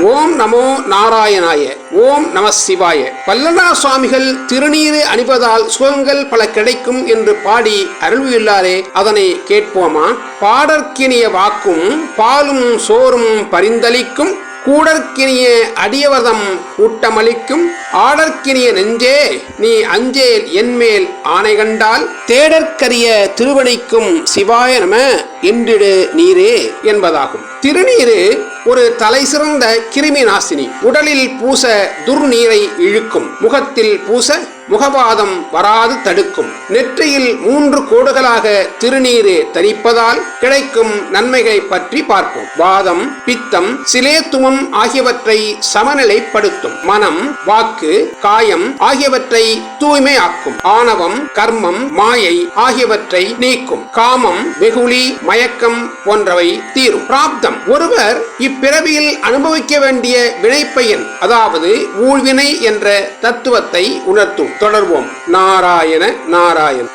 ஓம் நமோ நாராயணாய. ஓம் நம சிவாய. வல்லலார் சுவாமிகள் திருநீறு அணிவதால் சுகங்கள் பல கிடைக்கும் என்று பாடி அருள்வியுள்ளாரே, அதனை கேட்போமா? பாடற்கினிய வாக்கும் பாலும் சோறும் பரிந்தளிக்கும், கூடற்கினிய அடியவர்தம் கூட்டமளிக்கும், ஆடற்கினிய நெஞ்சே நீ அஞ்சேல் என்மேல் ஆணை கண்டால், தேடற்கரிய திருவடிக்கும் சிவாய நம என்றிடு நீரே என்பதாகும். திருநீரு ஒரு தலை சிறந்த கிருமி நாசினி. உடலில் பூச துர்நீரை இழுக்கும், முகத்தில் பூச முகவாதம் வராது தடுக்கும். நெற்றியில் 3 கோடுகளாக திருநீரு தரிப்பதால் கிடைக்கும் நன்மைகளை பற்றி பார்ப்போம். வாதம், பித்தம், சிலேத்துமம் ஆகியவற்றை சமநிலைப்படுத்தும். மனம், வாக்கு, காயம் ஆகியவற்றை தூய்மையாக்கும். ஆணவம், கர்மம், மாயை ஆகியவற்றை நீக்கும். காமம், வெகுளி, மயக்கம் போன்றவை தீரும். பிராப்தம், ஒருவர் இப்பிறவியில் அனுபவிக்க வேண்டிய வினைப்பயன், அதாவது ஊழ்வினை என்ற தத்துவத்தை உணர்த்தும். தொடர்வோம். நாராயண நாராயண.